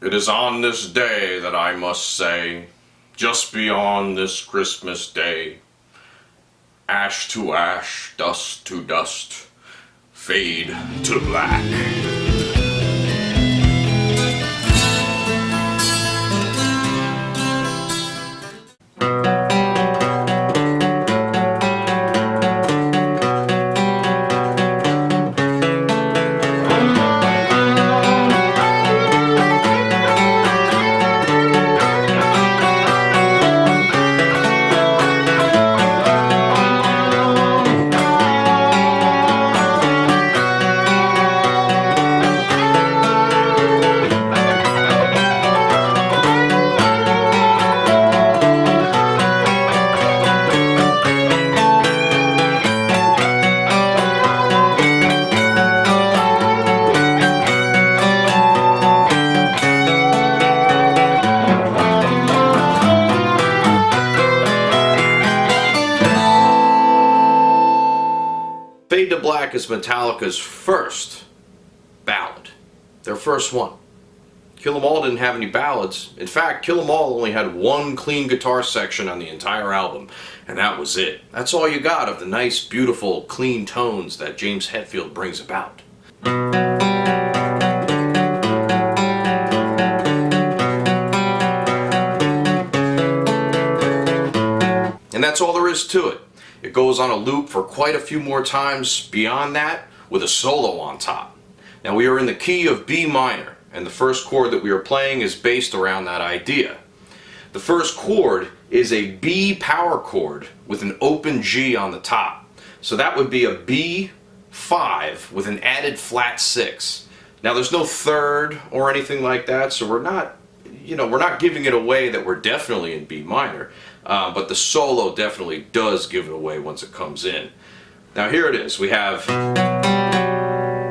It is on this day that I must say, just beyond this Christmas day, ash to ash, dust to dust, fade to black. Fade to Black is Metallica's first ballad. Their first one. Kill 'Em All didn't have any ballads. In fact, Kill 'Em All only had one clean guitar section on the entire album, and that was it. That's all you got of the nice, beautiful, clean tones that James Hetfield brings about. And that's all there is to it. It goes on a loop for quite a few more times beyond that, with a solo on top. Now we are in the key of B minor, and the first chord that we are playing is based around that idea. The first chord is a B power chord with an open G on the top. So that would be a B5 with an added flat 6. Now there's no third or anything like that, so we're not giving it away that we're definitely in B minor. But the solo definitely does give it away once it comes in. Now here it is. We have,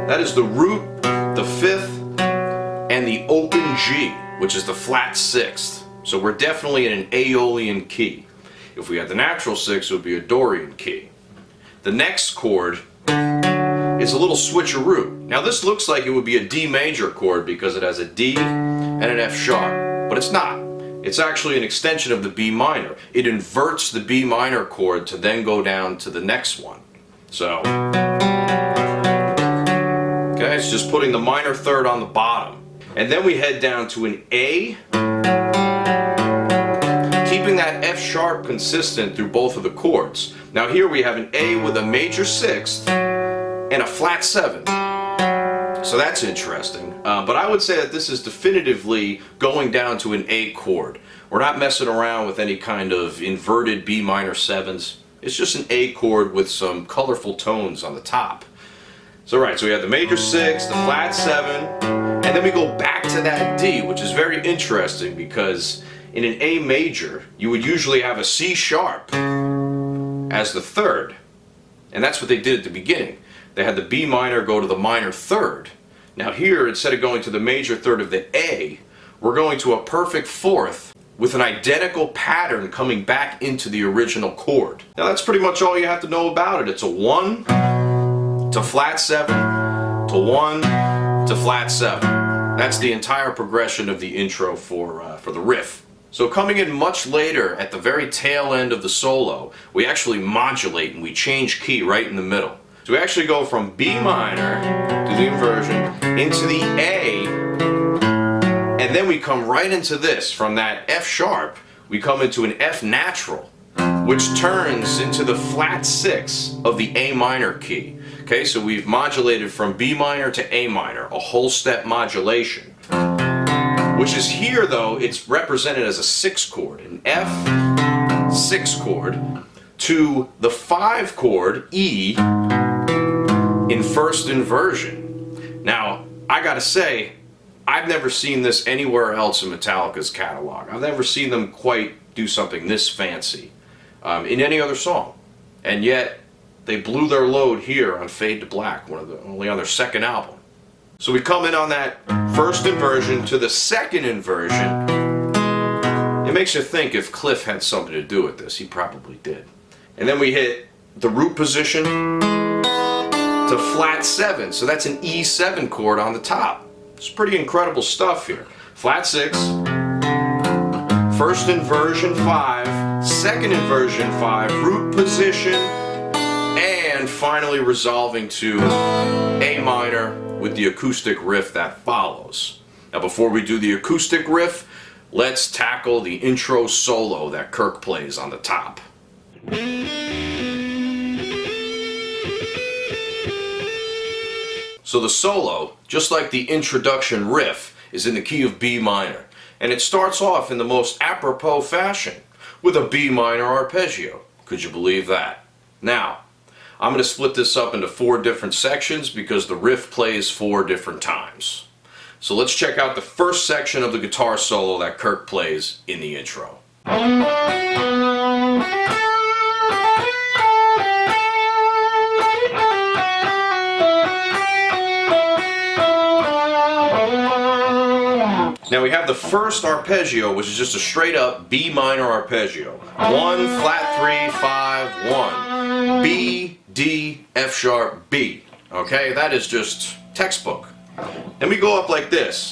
that is the root, the 5th, and the open G, which is the flat 6th. So we're definitely in an Aeolian key. If we had the natural 6, it would be a Dorian key. The next chord is a little switcheroo. Now this looks like it would be a D major chord because it has a D and an F sharp, but it's not. It's actually an extension of the B minor. It inverts the B minor chord to then go down to the next one. So, okay, it's just putting the minor third on the bottom. And then we head down to an A, keeping that F sharp consistent through both of the chords. Now here we have an A with a major 6th and a flat 7. So that's interesting, but I would say that this is definitively going down to an A chord. We're not messing around with any kind of inverted B minor 7s. It's just an A chord with some colorful tones on the top. So right, so we have the major 6, the flat 7, and then we go back to that D, which is very interesting because in an A major, you would usually have a C sharp as the third, and that's what they did at the beginning. They had the B minor go to the minor third. Now here, instead of going to the major third of the A, we're going to a perfect 4th with an identical pattern coming back into the original chord. Now that's pretty much all you have to know about it. It's a 1 to flat 7 to 1 to flat 7. That's the entire progression of the intro for the riff. So coming in much later, at the very tail end of the solo, we actually modulate and we change key right in the middle. So we actually go from B minor to the inversion into the A, and then we come right into this. From that F sharp, we come into an F natural, which turns into the flat 6 of the A minor key. Okay, so we've modulated from B minor to A minor, a whole step modulation. Which is here though, it's represented as a 6 chord, an F 6 chord to the 5 chord, E, in first inversion. Now, I gotta say, I've never seen this anywhere else in Metallica's catalog. I've never seen them quite do something this fancy in any other song. And yet, they blew their load here on Fade to Black, only on their second album. So we come in on that first inversion to the second inversion. It makes you think if Cliff had something to do with this. He probably did. And then we hit the root position to flat 7, so that's an E7 chord on the top. It's pretty incredible stuff here. flat 6, first inversion 5, second inversion 5, root position, and finally resolving to A minor with the acoustic riff that follows. Now before we do the acoustic riff, let's tackle the intro solo that Kirk plays on the top. So the solo, just like the introduction riff, is in the key of B minor. And it starts off in the most apropos fashion with a B minor arpeggio. Could you believe that? Now, I'm going to split this up into 4 different sections because the riff plays 4 different times. So let's check out the first section of the guitar solo that Kirk plays in the intro. Now we have the first arpeggio, which is just a straight up B minor arpeggio. 1, flat 3, 5, 1. B, D, F sharp, B. Okay, that is just textbook. Then we go up like this.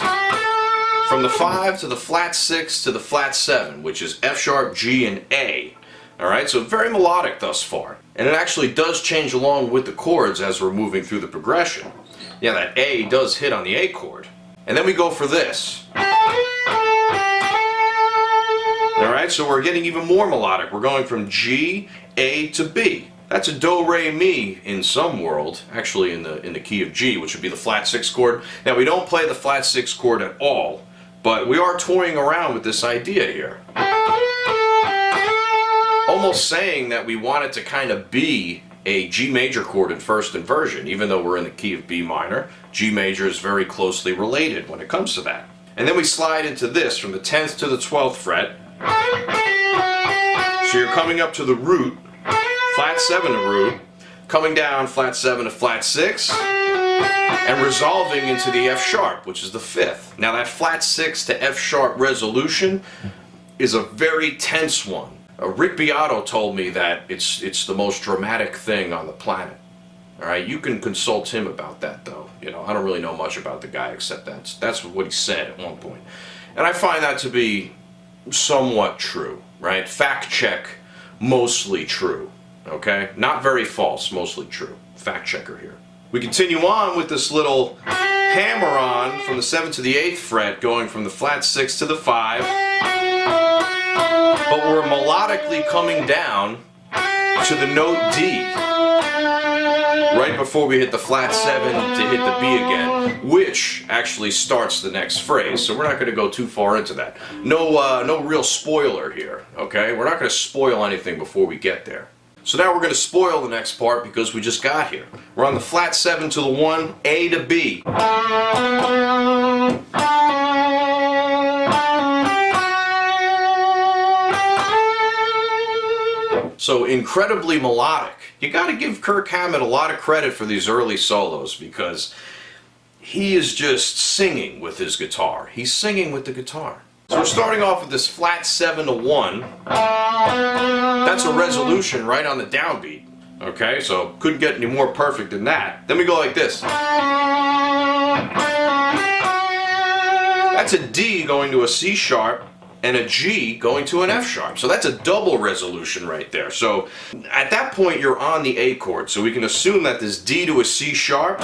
From the 5 to the flat 6 to the flat 7, which is F sharp, G, and A. Alright, so very melodic thus far. And it actually does change along with the chords as we're moving through the progression. Yeah, that A does hit on the A chord. And then we go for this. Alright, so we're getting even more melodic. We're going from G, A to B. That's a do, re, mi in some world, actually in the key of G, which would be the flat 6 chord. Now we don't play the flat 6 chord at all, but we are toying around with this idea here. Almost saying that we want it to kind of be a G major chord in first inversion, even though we're in the key of B minor. G major is very closely related when it comes to that. And then we slide into this from the 10th to the 12th fret. So you're coming up to the root, flat 7 to root, coming down flat 7 to flat 6, and resolving into the F sharp, which is the 5th. Now that flat 6 to F sharp resolution is a very tense one. Rick Beato told me that it's the most dramatic thing on the planet. Alright, you can consult him about that though. You know, I don't really know much about the guy except that's what he said at one point. And I find that to be somewhat true, right? Fact check, mostly true. Okay? Not very false, mostly true. Fact checker here. We continue on with this little hammer on from the 7th to the 8th fret, going from the flat 6 to the 5. But we're melodically coming down to the note D. Right before we hit the flat 7 to hit the B again, which actually starts the next phrase. So we're not going to go too far into that. No real spoiler here, okay? We're not going to spoil anything before we get there. So now we're going to spoil the next part because we just got here. We're on the flat 7 to the 1, A to B. So incredibly melodic. You got to give Kirk Hammett a lot of credit for these early solos because he is just singing with his guitar. He's singing with the guitar. So we're starting off with this flat 7 to 1. That's a resolution right on the downbeat. Okay, so couldn't get any more perfect than that. Then we go like this. That's a D going to a C sharp and a G going to an F sharp. So that's a double resolution right there. So at that point you're on the A chord. So we can assume that this D to a C sharp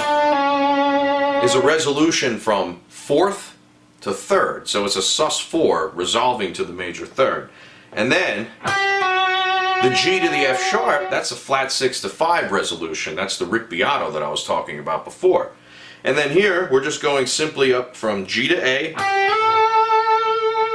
is a resolution from 4th to 3rd. So it's a sus4 resolving to the major 3rd. And then the G to the F sharp, that's a flat 6 to 5 resolution. That's the Rick Beato that I was talking about before. And then here we're just going simply up from G to A.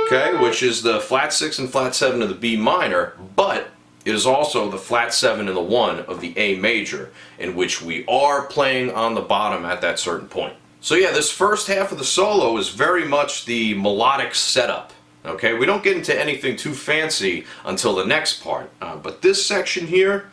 Okay, which is the flat 6 and flat 7 of the B minor, but it is also the flat 7 and the 1 of the A major, in which we are playing on the bottom at that certain point. So yeah, this first half of the solo is very much the melodic setup. Okay, we don't get into anything too fancy until the next part, but this section here,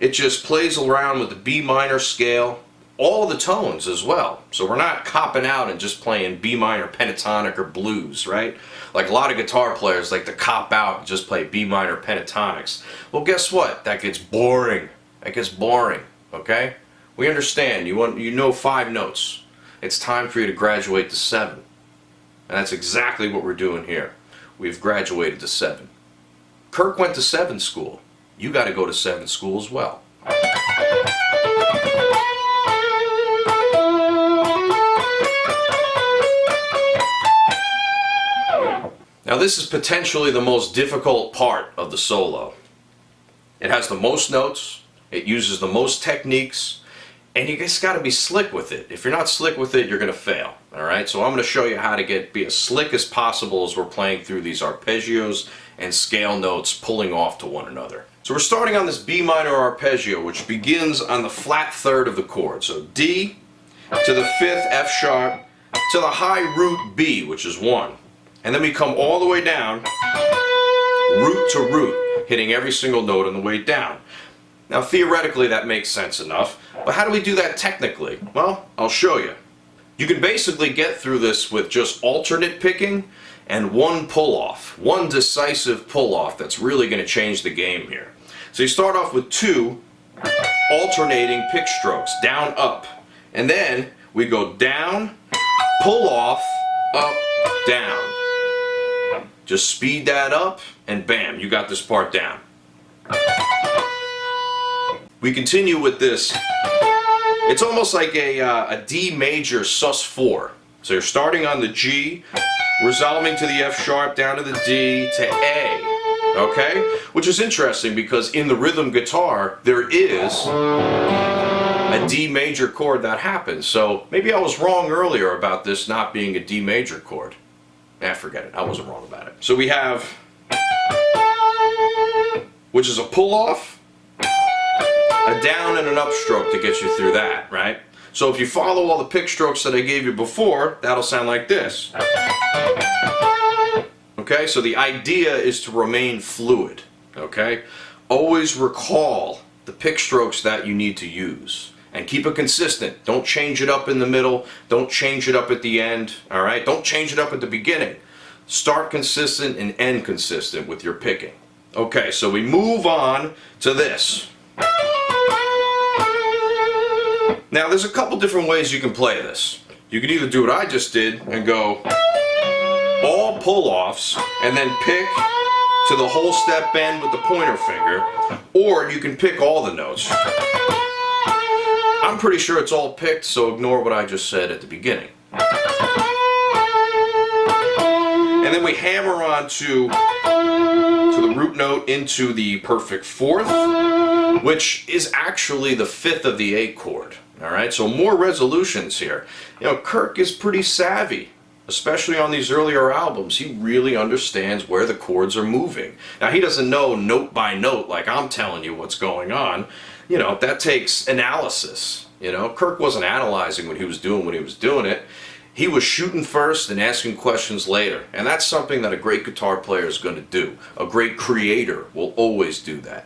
it just plays around with the B minor scale, all the tones as well. So we're not copping out and just playing B minor pentatonic or blues, right? Like a lot of guitar players like to cop out and just play B minor pentatonics. Well, guess what? That gets boring. That gets boring, okay? We understand. You know 5 notes. It's time for you to graduate to 7. And that's exactly what we're doing here. We've graduated to 7. Kirk went to 7 school. You got to go to 7 school as well. Now this is potentially the most difficult part of the solo. It has the most notes, it uses the most techniques, and you just got to be slick with it. If you're not slick with it, you're going to fail. Alright, so I'm going to show you how to be as slick as possible as we're playing through these arpeggios and scale notes pulling off to one another. So we're starting on this B minor arpeggio, which begins on the flat 3rd of the chord. So D to the 5th F sharp to the high root B, which is 1. And then we come all the way down, root to root, hitting every single note on the way down. Now theoretically that makes sense enough, but how do we do that technically? Well, I'll show you. You can basically get through this with just alternate picking and one pull-off, one decisive pull-off that's really going to change the game here. So you start off with 2 alternating pick strokes, down, up, and then we go down, pull off, up, down. Just speed that up, and bam, you got this part down. We continue with this. It's almost like a D major sus4. So you're starting on the G, resolving to the F sharp, down to the D, to A. Okay? Which is interesting because in the rhythm guitar, there is a D major chord that happens. So maybe I was wrong earlier about this not being a D major chord. Forget it. I wasn't wrong about it. So we have, which is a pull-off, a down and an upstroke to get you through that, right? So if you follow all the pick strokes that I gave you before, that'll sound like this. Okay, so the idea is to remain fluid, okay? Always recall the pick strokes that you need to use. And keep it consistent. Don't change it up in the middle. Don't change it up at the end. Alright? Don't change it up at the beginning. Start consistent and end consistent with your picking. Okay, so we move on to this. Now there's a couple different ways you can play this. You can either do what I just did and go all pull-offs and then pick to the whole step bend with the pointer finger, or you can pick all the notes. I'm pretty sure it's all picked, so ignore what I just said at the beginning. And then we hammer on to the root note into the perfect 4th, which is actually the 5th of the A chord. Alright, so more resolutions here. You know, Kirk is pretty savvy, especially on these earlier albums. He really understands where the chords are moving. Now, he doesn't know note by note like I'm telling you what's going on. You know, that takes analysis. You know, Kirk wasn't analyzing what he was doing when he was doing it. He was shooting first and asking questions later. And that's something that a great guitar player is going to do. A great creator will always do that.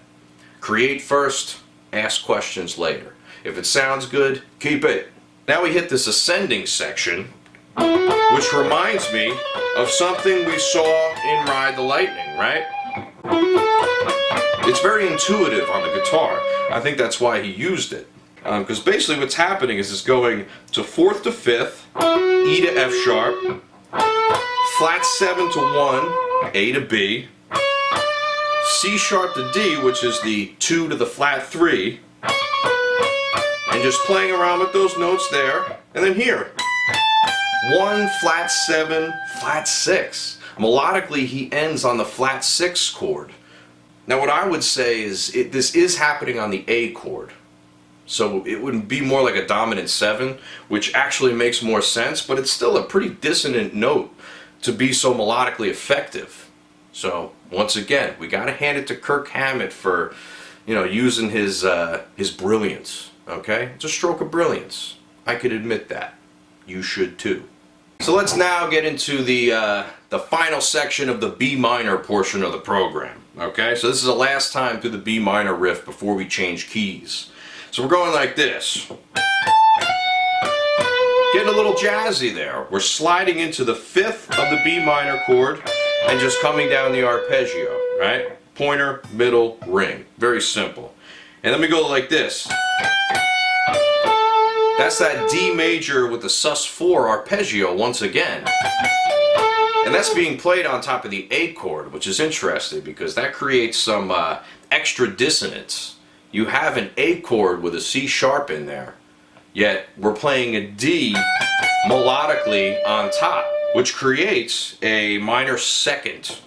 Create first, ask questions later. If it sounds good, keep it. Now we hit this ascending section, which reminds me of something we saw in Ride the Lightning, right? It's very intuitive on the guitar. I think that's why he used it. Because basically what's happening is it's going to 4th to 5th, E to F sharp, flat 7 to 1, A to B, C sharp to D, which is the 2 to the flat 3, and just playing around with those notes there, and then here, 1, flat 7, flat 6. Melodically, he ends on the flat 6 chord. Now what I would say is, this is happening on the A chord. So it would be more like a dominant 7, which actually makes more sense, but it's still a pretty dissonant note to be so melodically effective. So once again, we got to hand it to Kirk Hammett for, you know, using his brilliance. Okay, it's a stroke of brilliance. I could admit that. You should too. So let's now get into the final section of the B minor portion of the program. Okay, so this is the last time through the B minor riff before we change keys. So we're going like this. Getting a little jazzy there. We're sliding into the 5th of the B minor chord and just coming down the arpeggio, right? Pointer, middle, ring. Very simple. And then we go like this. That's that D major with the sus4 arpeggio once again. And that's being played on top of the A chord, which is interesting because that creates some extra dissonance. You have an A chord with a C sharp in there, yet we're playing a D melodically on top, which creates a minor second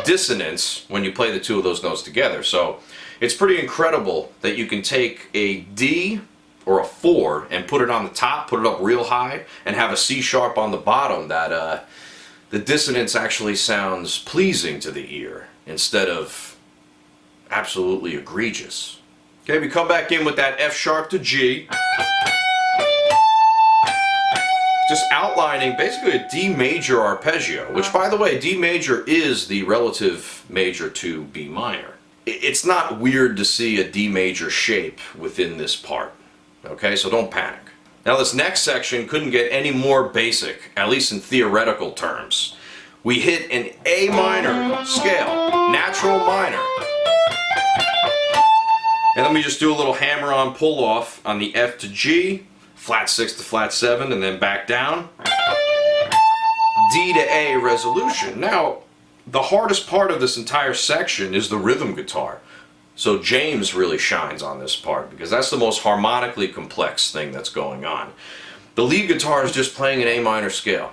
dissonance when you play the two of those notes together. So it's pretty incredible that you can take a D or a 4 and put it on the top, put it up real high, and have a C sharp on the bottom. That the dissonance actually sounds pleasing to the ear instead of absolutely egregious. Okay, we come back in with that F sharp to G. Just outlining basically a D major arpeggio, which, by the way, D major is the relative major to B minor. It's not weird to see a D major shape within this part. Okay, so don't panic. Now this next section couldn't get any more basic, at least in theoretical terms. We hit an A minor scale, natural minor. And then we just do a little hammer-on pull-off on the F to G, flat 6 to flat 7, and then back down. D to A resolution. Now, the hardest part of this entire section is the rhythm guitar. So James really shines on this part because that's the most harmonically complex thing that's going on. The lead guitar is just playing an A minor scale.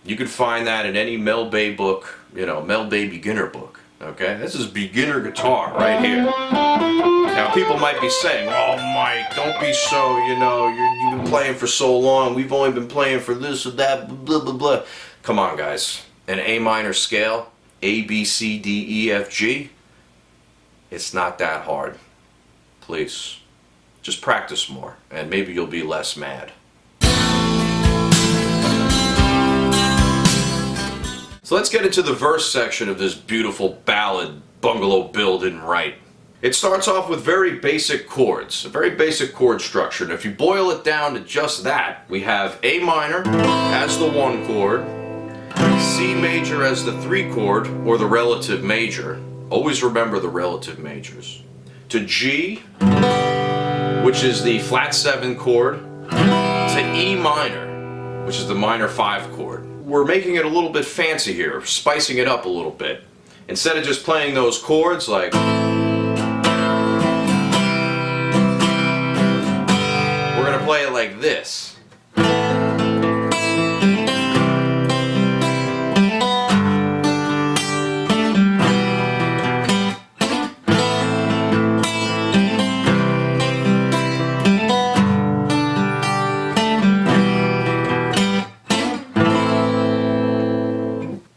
You could find that in any Mel Bay book, you know, Mel Bay beginner book. Okay, this is beginner guitar right here. Now people might be saying, "Oh, Mike, don't be so, you know, you've been playing for so long. We've only been playing for this or that, blah blah blah." Come on, guys. An A minor scale, A B C D E F G. It's not that hard. Please, just practice more, and maybe you'll be less mad. So let's get into the verse section of this beautiful ballad, Bungalow Bill Didn't Write. It starts off with very basic chords, a very basic chord structure. And if you boil it down to just that, we have A minor as the 1 chord, C major as the 3 chord, or the relative major. Always remember the relative majors. To G, which is the flat 7 chord, to E minor, which is the minor 5 chord. We're making it a little bit fancy here, spicing it up a little bit. Instead of just playing those chords like, we're going to play it like this.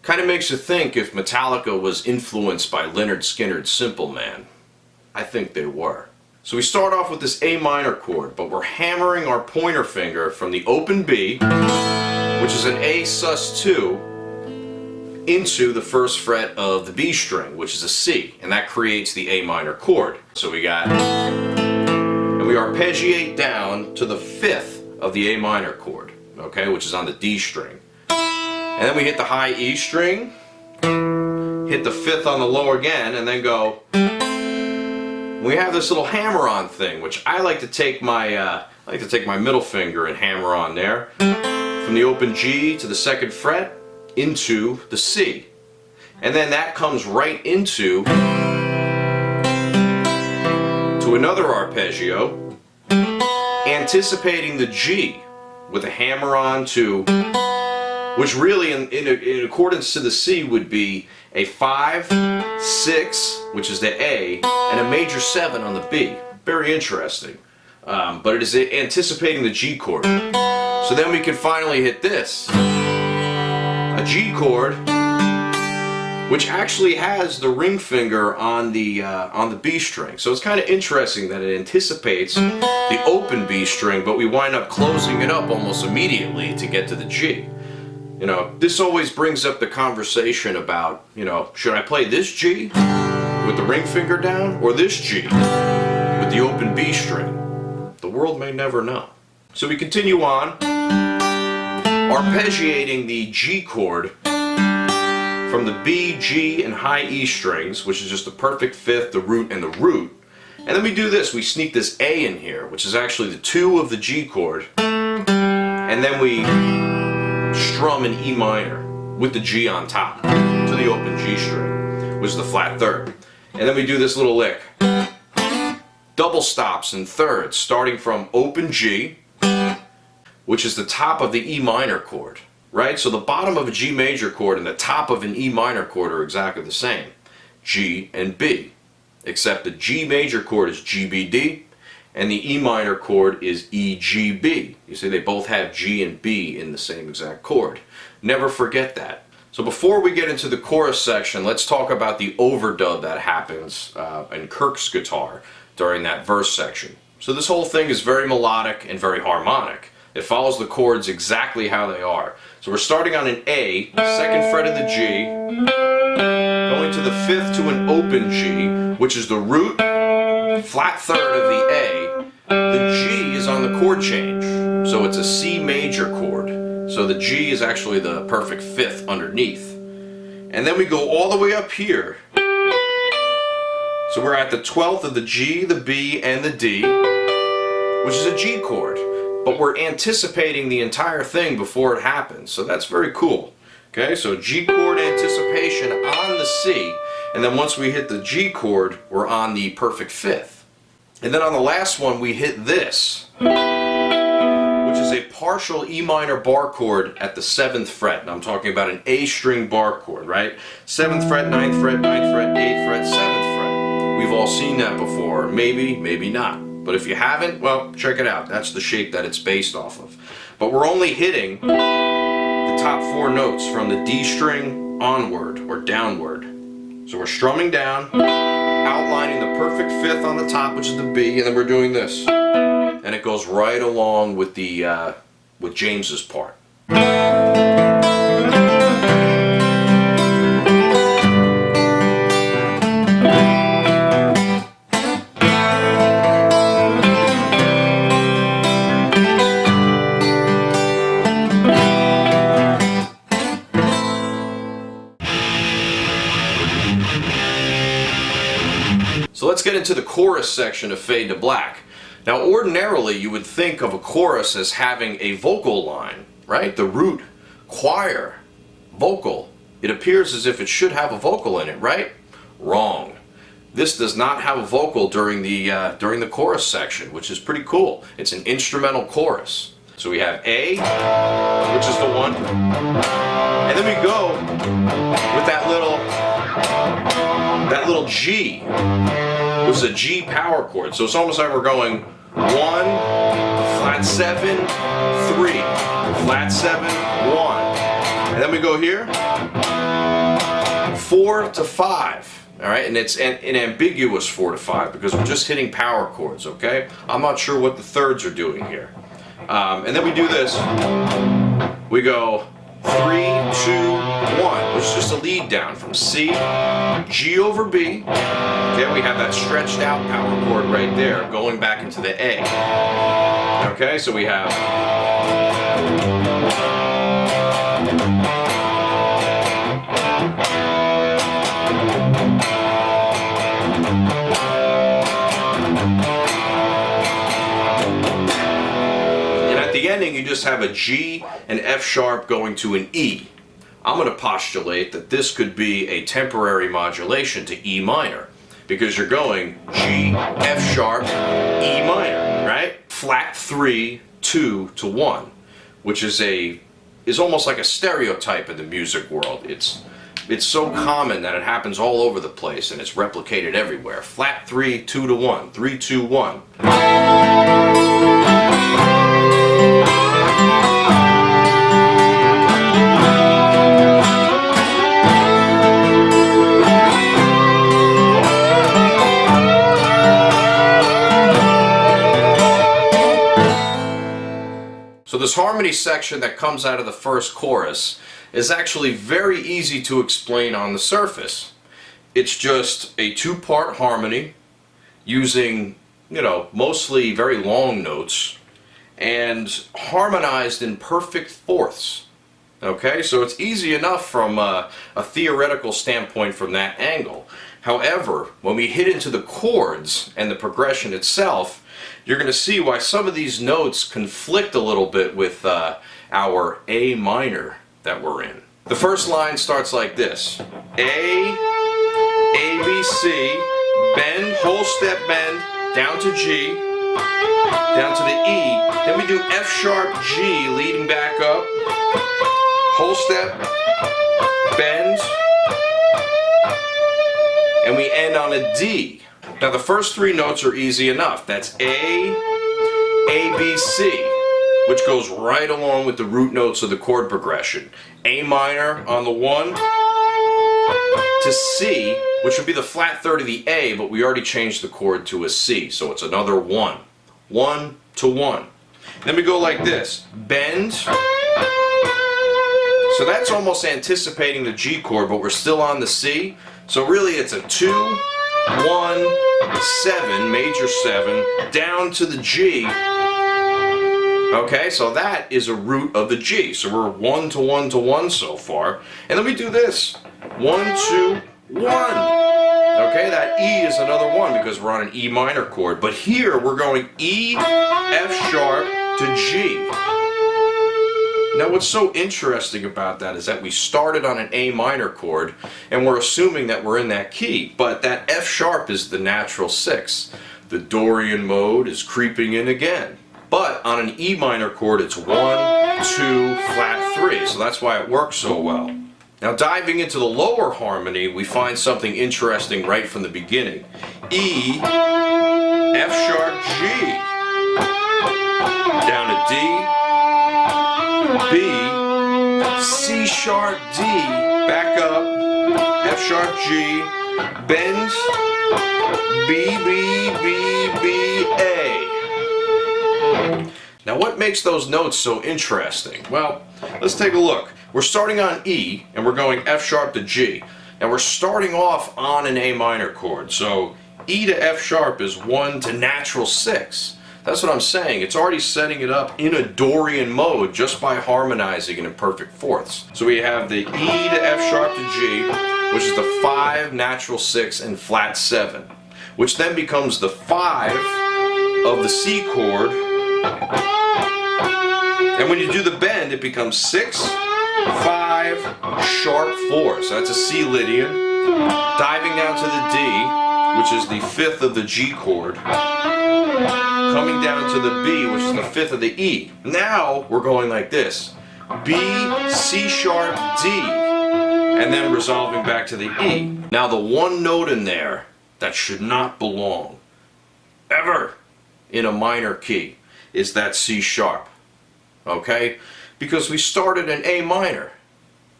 Kind of makes you think if Metallica was influenced by Lynyrd Skynyrd's Simple Man. I think they were. So we start off with this A minor chord, but we're hammering our pointer finger from the open B, which is an A sus2, into the first fret of the B string, which is a C, and that creates the A minor chord. So we got, and we arpeggiate down to the 5th of the A minor chord, okay, which is on the D string. And then we hit the high E string, hit the 5th on the low again, and then go. We have this little hammer-on thing, which I like to take my middle finger and hammer on there, from the open G to the 2nd fret into the C, and then that comes right into another arpeggio, anticipating the G with a hammer-on to. Which really, in accordance to the C, would be a 5, 6, which is the A, and a major 7 on the B. Very interesting. But it is anticipating the G chord. So then we can finally hit this. A G chord, which actually has the ring finger on the B string. So it's kind of interesting that it anticipates the open B string, but we wind up closing it up almost immediately to get to the G. You know, this always brings up the conversation about, you know, should I play this G with the ring finger down or this G with the open B string? The world may never know. So we continue on, arpeggiating the G chord from the B, G, and high E strings, which is just the perfect 5th, the root, and the root. And then we do this, we sneak this A in here, which is actually the 2 of the G chord, and then we strum an E minor. with the G on top to the open G string, which is the flat third. And then we do this little lick. Double stops in thirds, starting from open G, which is the top of the E minor chord, right? So the bottom of a G major chord and the top of an E minor chord are exactly the same, G and B, except the G major chord is GBD and the E minor chord is EGB. You see, they both have G and B in the same exact chord. Never forget that. So before we get into the chorus section, let's talk about the overdub that happens in Kirk's guitar during that verse section. So this whole thing is very melodic and very harmonic. It follows the chords exactly how they are. So we're starting on an A, second fret of the G, going to the fifth to an open G, which is the root, flat third of the A. The G is on the chord change, so it's a C major chord. So the G is actually the perfect fifth underneath. And then we go all the way up here. So we're at the 12th of the G, the B, and the D, which is a G chord. But we're anticipating the entire thing before it happens, so that's very cool. Okay, so G chord anticipation on the C, and then once we hit the G chord, we're on the perfect fifth. And then on the last one, we hit this, which is a partial E minor bar chord at the 7th fret. And I'm talking about an A string bar chord, right? 7th fret, 9th fret, 9th fret, 8th fret, 7th fret. We've all seen that before. Maybe, maybe not. But if you haven't, well, check it out. That's the shape that it's based off of. But we're only hitting the top 4 notes from the D string onward or downward. So we're strumming down, outlining the perfect fifth on the top, which is the B, and then we're doing this. And it goes right along with the with James's part. So let's get into the chorus section of Fade to Black. Now ordinarily you would think of a chorus as having a vocal line, right? The root, choir, vocal. It appears as if it should have a vocal in it, right? Wrong. This does not have a vocal during the chorus section, which is pretty cool. It's an instrumental chorus. So we have A, which is the one, and then we go with that little G, which is a G power chord. So it's almost like we're going 1, flat 7, 3, flat 7, 1. And then we go here, 4 to 5. All right, and it's an ambiguous 4 to 5 because we're just hitting power chords, okay? I'm not sure what the thirds are doing here. And then we do this. We go 3, 2, 1, which is just a lead down from C, G over B. Okay, we have that stretched out power chord right there going back into the A. Okay, so we have the ending, you just have a G and F sharp going to an E. I'm going to postulate that this could be a temporary modulation to E minor because you're going G, F sharp, E minor, right? Flat 3, 2 to 1, which is almost like a stereotype in the music world. It's so common that it happens all over the place and it's replicated everywhere. Flat 3, 2 to 1, 3, 2, 1. So this harmony section that comes out of the first chorus is actually very easy to explain on the surface. It's just a 2-part harmony using, mostly very long notes and harmonized in perfect fourths. Okay, so it's easy enough from a theoretical standpoint from that angle. However, when we hit into the chords and the progression itself, you're going to see why some of these notes conflict a little bit with our A minor that we're in. The first line starts like this. A, B, C, bend, whole step bend, down to G, down to the E. Then we do F sharp, G, leading back up, whole step, bend, and we end on a D. Now the first three notes are easy enough. That's A, B, C, which goes right along with the root notes of the chord progression. A minor on the 1 to C, which would be the flat third of the A, but we already changed the chord to a C, so it's another 1. 1 to 1. Then we go like this. Bend. So that's almost anticipating the G chord, but we're still on the C. So really it's a 2, 1, 7, major 7, down to the G. Okay, so that is a root of the G. So we're 1 to 1 to 1 so far. And then we do this. 1, 2, 1. Okay, that E is another 1 because we're on an E minor chord. But here we're going E, F sharp to G. Now what's so interesting about that is that we started on an A minor chord and we're assuming that we're in that key. But that F sharp is the natural 6. The Dorian mode is creeping in again. But on an E minor chord, it's 1, 2, flat 3. So that's why it works so well. Now diving into the lower harmony, we find something interesting right from the beginning. E, F sharp, G. Down to D, B, C sharp, D. Back up, F sharp, G. Bend, B, B, B, B, A. Now what makes those notes so interesting? Well, let's take a look. We're starting on E and we're going F sharp to G. And we're starting off on an A minor chord. So E to F sharp is 1 to natural 6. That's what I'm saying. It's already setting it up in a Dorian mode just by harmonizing it in perfect fourths. So we have the E to F sharp to G, which is the 5, natural 6, and flat 7. Which then becomes the 5 of the C chord. And when you do the bend, it becomes 6, 5, sharp 4. So that's a C Lydian. Diving down to the D, which is the 5th of the G chord. Coming down to the B, which is the 5th of the E. Now we're going like this. B, C sharp, D. And then resolving back to the E. Now the one note in there that should not belong ever in a minor key is that C sharp. Okay? Because we started in A minor.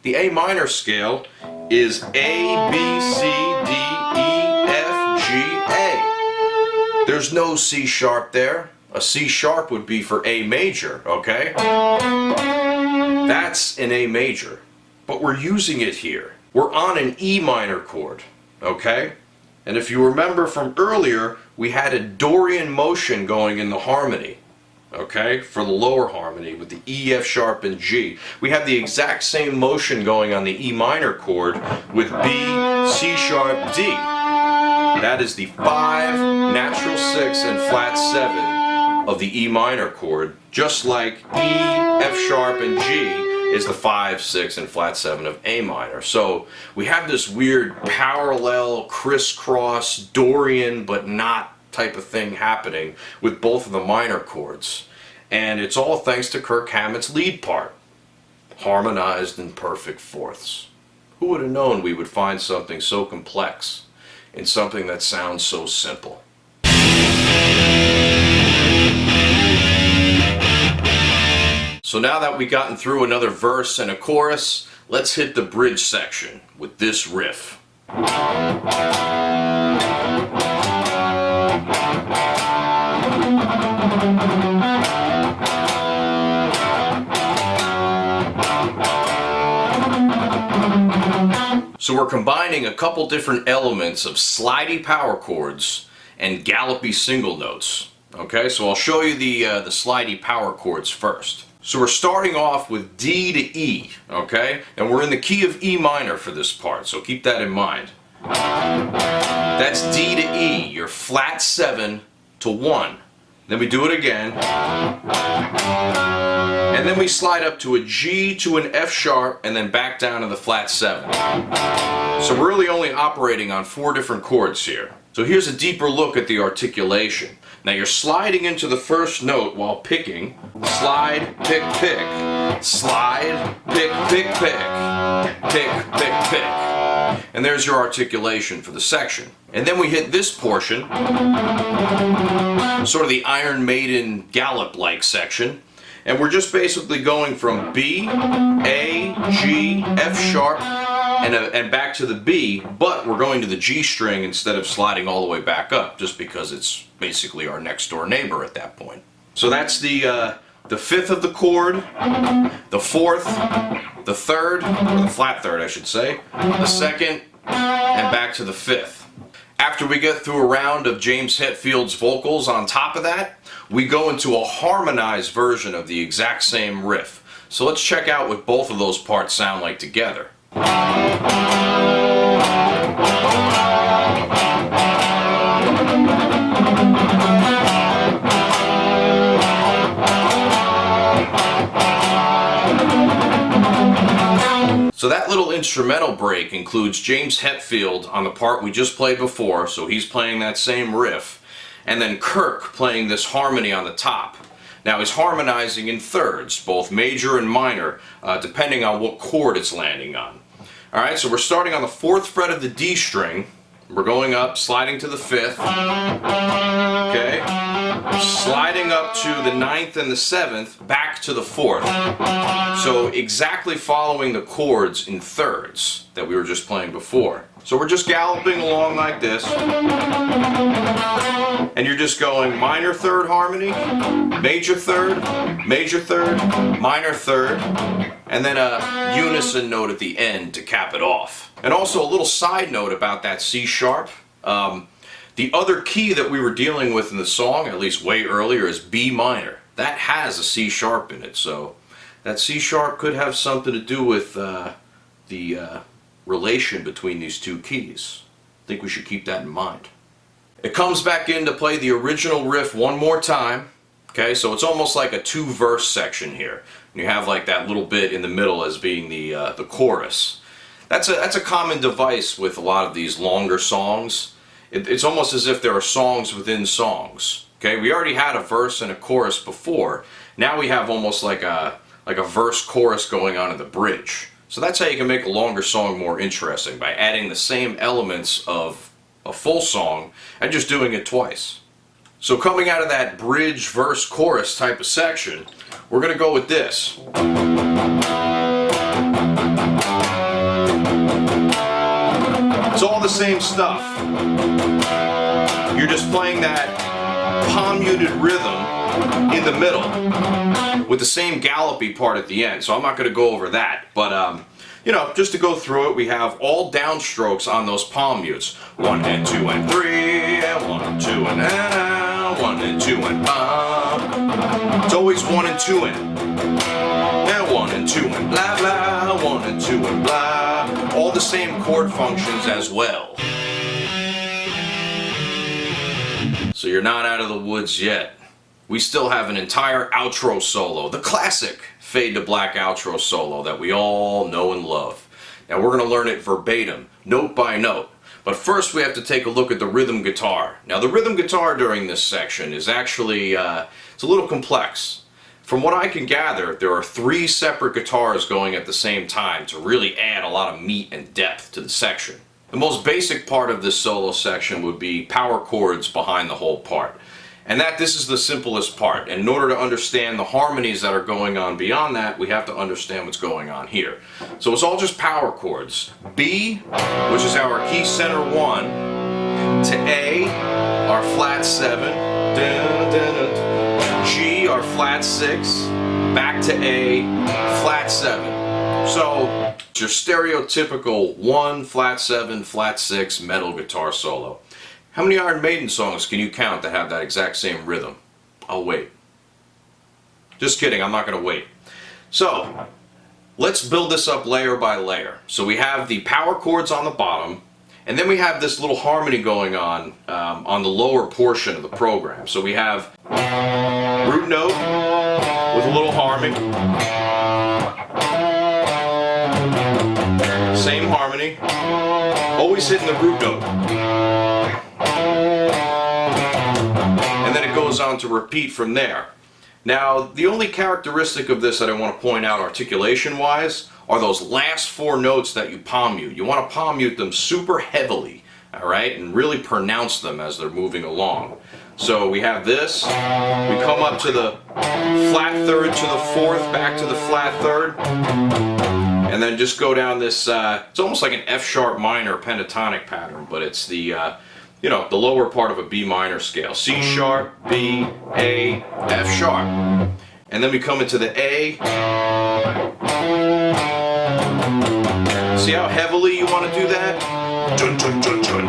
The A minor scale is A, B, C, D, E, F, G, A. There's no C sharp there. A C sharp would be for A major, okay? That's an A major. But we're using it here. We're on an E minor chord, okay? And if you remember from earlier, we had a Dorian motion going in the harmony. Okay, for the lower harmony with the E, F sharp, and G. We have the exact same motion going on the E minor chord with B, C sharp, D. That is the 5, natural 6, and flat 7 of the E minor chord, just like E, F sharp, and G is the 5, 6, and flat 7 of A minor. So we have this weird parallel, crisscross, Dorian, but not type of thing happening with both of the minor chords. And it's all thanks to Kirk Hammett's lead part, harmonized in perfect fourths. Who would have known we would find something so complex in something that sounds so simple? So now that we've gotten through another verse and a chorus, let's hit the bridge section with this riff. So we're combining a couple different elements of slidey power chords and gallopy single notes. Okay, so I'll show you the slidey power chords first. So we're starting off with D to E, okay? And we're in the key of E minor for this part, so keep that in mind. That's D to E, your flat 7 to 1. Then we do it again. And then we slide up to a G to an F sharp and then back down to the flat 7. So we're really only operating on 4 different chords here. So here's a deeper look at the articulation. Now you're sliding into the first note while picking. Slide, pick, pick. Slide, pick, pick, pick. Pick, pick, pick. And there's your articulation for the section. And then we hit this portion, sort of the Iron Maiden gallop-like section. And we're just basically going from B, A, G, F sharp, and back to the B, but we're going to the G string instead of sliding all the way back up, just because it's basically our next door neighbor at that point. So that's the 5th of the chord, the 4th, the 3rd, or the flat 3rd I should say, the 2nd, and back to the 5th. After we get through a round of James Hetfield's vocals on top of that, we go into a harmonized version of the exact same riff. So let's check out what both of those parts sound like together. So that little instrumental break includes James Hetfield on the part we just played before, so he's playing that same riff, and then Kirk playing this harmony on the top. Now he's harmonizing in thirds, both major and minor, depending on what chord it's landing on. Alright, so we're starting on the 4th fret of the D string. We're going up, sliding to the 5th. Okay. Sliding up to the 9th and the 7th, back to the 4th. So exactly following the chords in thirds that we were just playing before. So we're just galloping along like this. And you're just going minor 3rd harmony, major 3rd, minor 3rd, and then a unison note at the end to cap it off. And also a little side note about that C sharp. The other key that we were dealing with in the song, at least way earlier, is B minor. That has a C sharp in it, so that C sharp could have something to do with the relation between these two keys. I think we should keep that in mind. It comes back in to play the original riff one more time. Okay, so it's almost like a 2-verse section here. And you have like that little bit in the middle as being the chorus. That's a common device with a lot of these longer songs. It's almost as if there are songs within songs. Okay, we already had a verse and a chorus before. Now we have almost like a verse chorus going on in the bridge. So that's how you can make a longer song more interesting, by adding the same elements of a full song and just doing it twice. So coming out of that bridge, verse, chorus type of section, we're going to go with this. It's all the same stuff. You're just playing that palm-muted rhythm in the middle with the same gallopy part at the end. So I'm not going to go over that, but you know, just to go through it, we have all downstrokes on those palm mutes. 1 and 2 and 3, and 1 and 2 and 1 and 2 and It's always 1 and 2 and 1 and 2 and blah blah, 1 and 2 and blah. All the same chord functions as well. So you're not out of the woods yet. We still have an entire outro solo, the classic Fade to Black outro solo that we all know and love. Now we're going to learn it verbatim, note by note. But first we have to take a look at the rhythm guitar. Now the rhythm guitar during this section is actually, it's a little complex. From what I can gather, there are 3 separate guitars going at the same time to really add a lot of meat and depth to the section. The most basic part of this solo section would be power chords behind the whole part. And this is the simplest part. And in order to understand the harmonies that are going on beyond that, we have to understand what's going on here. So it's all just power chords. B, which is our key center 1, to A, our flat 7, G, our flat 6, back to A, flat 7. So it's your stereotypical 1, flat 7, flat 6 metal guitar solo. How many Iron Maiden songs can you count that have that exact same rhythm? I'll wait. Just kidding, I'm not going to wait. So, let's build this up layer by layer. So we have the power chords on the bottom, And then we have this little harmony going on the lower portion of the program. So we have root note with a little harmony. Same harmony. Always hitting the root note. And then it goes on to repeat from there. Now, the only characteristic of this that I want to point out articulation-wise are those last 4 notes that you palm mute. You want to palm mute them super heavily, all right, and really pronounce them as they're moving along. So we have this, we come up to the flat third to the 4th, back to the flat third, and then just go down this, it's almost like an F sharp minor pentatonic pattern, but it's the, you know, the lower part of a B minor scale. C sharp, B, A, F sharp. And then we come into the A. See how heavily you want to do that? Dun, dun, dun, dun.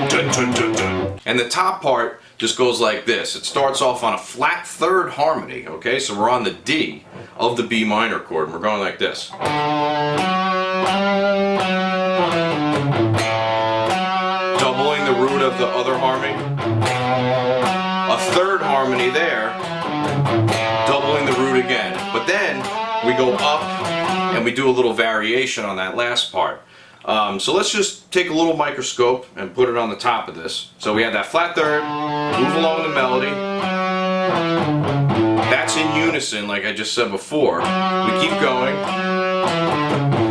Dun, dun, dun, dun. And the top part just goes like this. It starts off on a flat third harmony, okay? So we're on the D of the B minor chord, and we're going like this. Doubling the root of the other harmony. A third harmony there, doubling the root again. But then we go up and we do a little variation on that last part. So let's just take a little microscope and put it on the top of this. So we have that flat third, move along the melody. That's in unison, like I just said before. We keep going.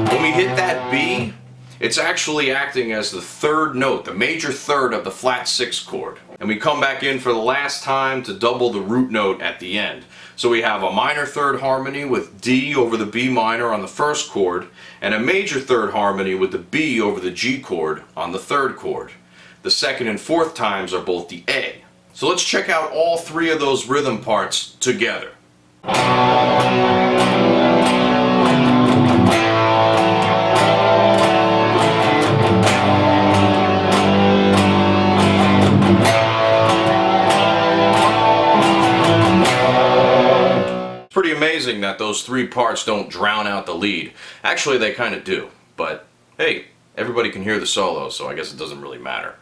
When we hit that B, it's actually acting as the third note, the major third of the flat 6 chord. And we come back in for the last time to double the root note at the end. So we have a minor third harmony with D over the B minor on the first chord, and a major third harmony with the B over the G chord on the third chord. The second and fourth times are both the A. So let's check out all 3 of those rhythm parts together. Pretty amazing that those 3 parts don't drown out the lead. Actually, they kind of do, but hey, everybody can hear the solo, so I guess it doesn't really matter.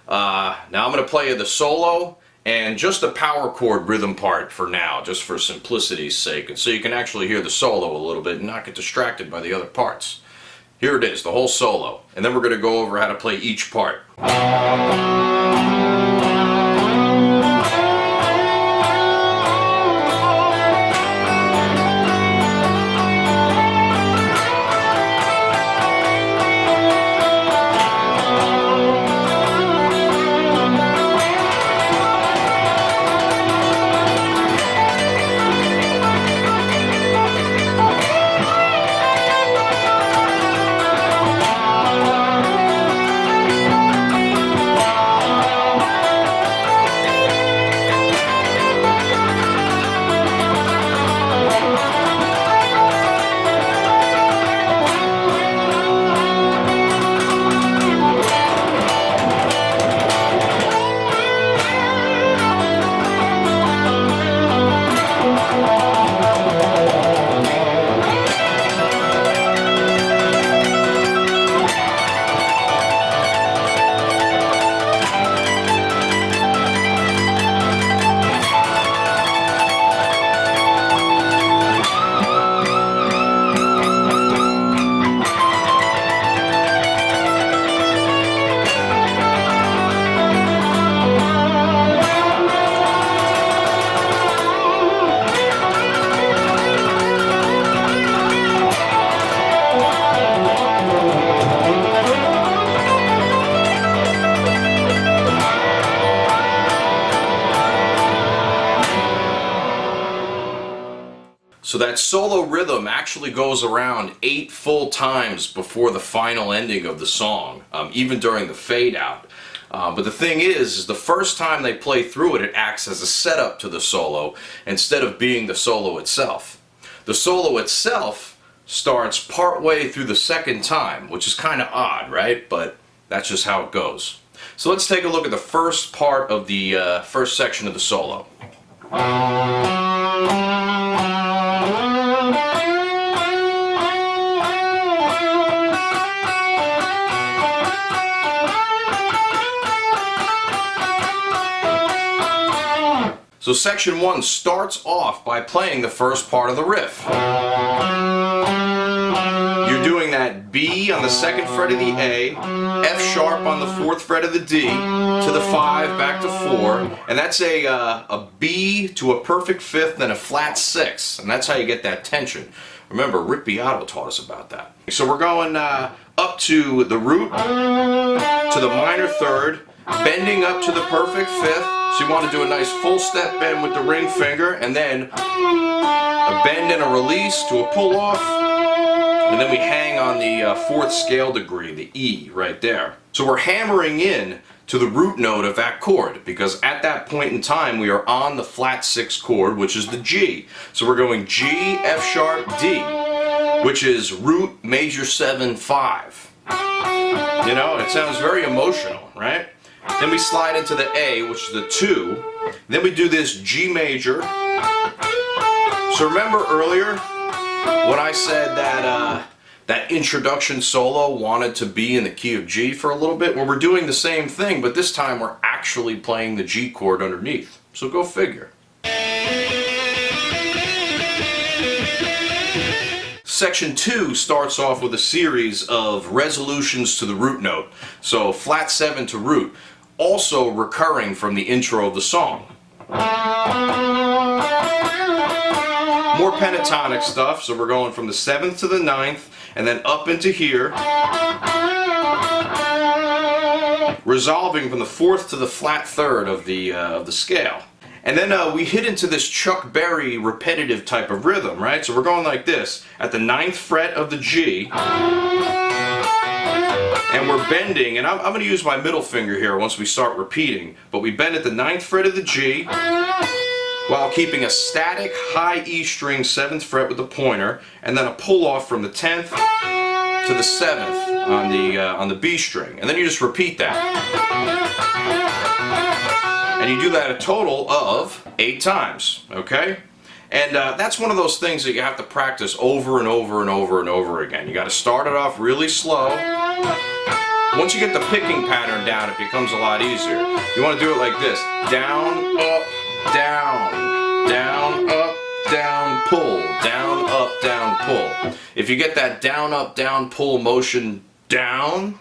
Now I'm going to play you the solo and just the power chord rhythm part for now, just for simplicity's sake, and so you can actually hear the solo a little bit and not get distracted by the other parts. Here it is, the whole solo, and then we're going to go over how to play each part. So that solo rhythm actually goes around 8 full times before the final ending of the song, even during the fade out. But the thing is the first time they play through it, it acts as a setup to the solo instead of being the solo itself. The solo itself starts partway through the second time, which is kind of odd, right? But that's just how it goes. So let's take a look at the first part of the first section of the solo. So section 1 starts off by playing the first part of the riff. You're doing that B on the 2nd fret of the A, F sharp on the 4th fret of the D, to the 5, back to 4, and that's a B to a perfect 5th, then a flat 6, and that's how you get that tension. Remember, Rick Beato taught us about that. So we're going up to the root, to the minor 3rd, bending up to the perfect 5th. So you want to do a nice full step bend with the ring finger, and then a bend and a release to a pull off, and then we hang on the 4th scale degree, the E, right there. So we're hammering in to the root note of that chord, because at that point in time we are on the flat 6 chord, which is the G. So we're going G, F sharp, D, which is root major 7, 5. You know, it sounds very emotional, right? Then we slide into the A, which is the 2. Then we do this G major. So remember earlier when I said that that introduction solo wanted to be in the key of G for a little bit? Well, we're doing the same thing, but this time we're actually playing the G chord underneath. So go figure. Section 2 starts off with a series of resolutions to the root note. So flat 7 to root, also recurring from the intro of the song. More pentatonic stuff, so we're going from the 7th to the 9th, and then up into here, resolving from the 4th to the flat 3rd of the scale. And then we hit into this Chuck Berry repetitive type of rhythm, right? So we're going like this, at the 9th fret of the G, and we're bending, and I'm going to use my middle finger here once we start repeating, but we bend at the 9th fret of the G, while keeping a static high E string 7th fret with the pointer, and then a pull off from the 10th to the 7th on the B string, and then you just repeat that. And you do that a total of 8 times, okay? And that's one of those things that you have to practice over and over and over and over again. You got to start it off really slow. Once you get the picking pattern down, it becomes a lot easier. You want to do it like this: down, up, down, down, up, down, pull, down, up, down, pull. If you get that down, up, down, pull motion down,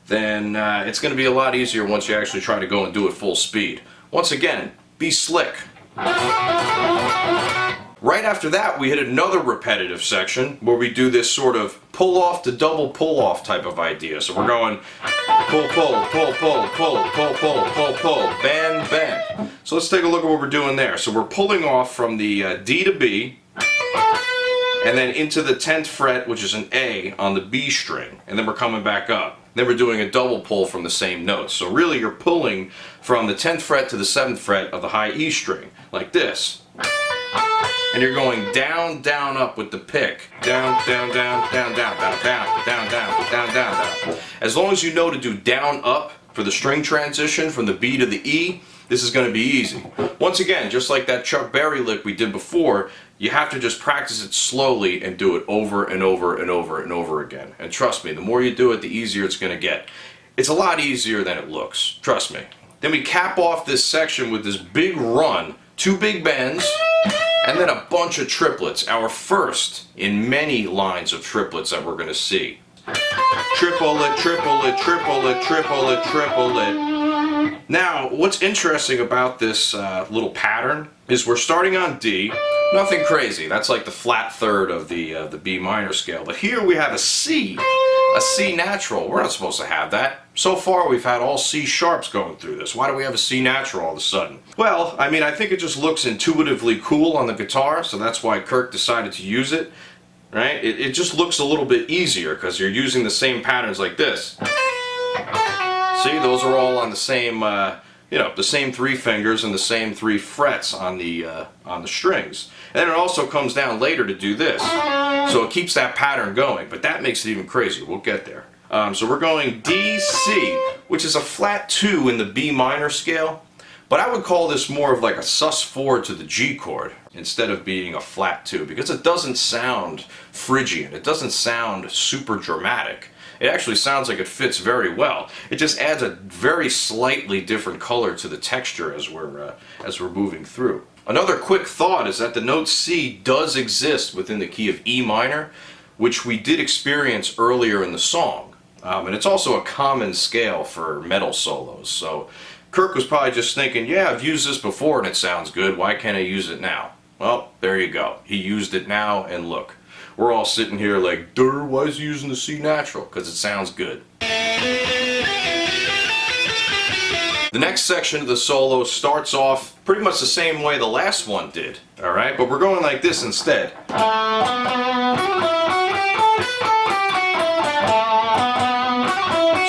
then it's going to be a lot easier once you actually try to go and do it full speed. Once again, be slick. Right after that, we hit another repetitive section where we do this sort of pull off to double pull off type of idea. So we're going pull, pull, pull, pull, pull, pull, pull, pull, pull, bend, bend. So let's take a look at what we're doing there. So we're pulling off from the D to B, and then into the 10th fret, which is an A on the B string, and then we're coming back up. Then we're doing a double pull from the same notes. So really you're pulling from the 10th fret to the 7th fret of the high E string, like this. And you're going down, down, up with the pick. Down, down, down, down, down, down, down, down, down, down, down, down. As long as you know to do down, up for the string transition from the B to the E, this is going to be easy. Once again, just like that Chuck Berry lick we did before, you have to just practice it slowly and do it over and over and over and over again. And trust me, the more you do it, the easier it's going to get. It's a lot easier than it looks. Trust me. Then we cap off this section with this big run, 2 big bends, and then a bunch of triplets. Our first in many lines of triplets that we're going to see. Triplet, triplet, triplet, triplet, triplet. Now, what's interesting about this little pattern is we're starting on D. Nothing crazy. That's like the flat 3rd of the B minor scale. But here we have a C natural. We're not supposed to have that. So far we've had all C sharps going through this. Why do we have a C natural all of a sudden? Well, I mean, I think it just looks intuitively cool on the guitar, so that's why Kirk decided to use it, right? It just looks a little bit easier because you're using the same patterns like this. See, those are all on the same, the same 3 fingers and the same 3 frets on the strings. And then it also comes down later to do this. So it keeps that pattern going, but that makes it even crazier. We'll get there. So we're going D, C, which is a flat 2 in the B minor scale, but I would call this more of like a sus4 to the G chord instead of being a flat 2, because it doesn't sound Phrygian. It doesn't sound super dramatic. it actually sounds like it fits very well. It just adds a very slightly different color to the texture as we're moving through. Another quick thought is that the note C does exist within the key of E minor, which we did experience earlier in the song. And it's also a common scale for metal solos. So Kirk was probably just thinking, yeah, I've used this before and it sounds good, why can't I use it now? Well, there you go. He used it now, and look. We're all sitting here like, duh, why is he using the C natural? Because it sounds good. The next section of the solo starts off pretty much the same way the last one did, alright? But we're going like this instead.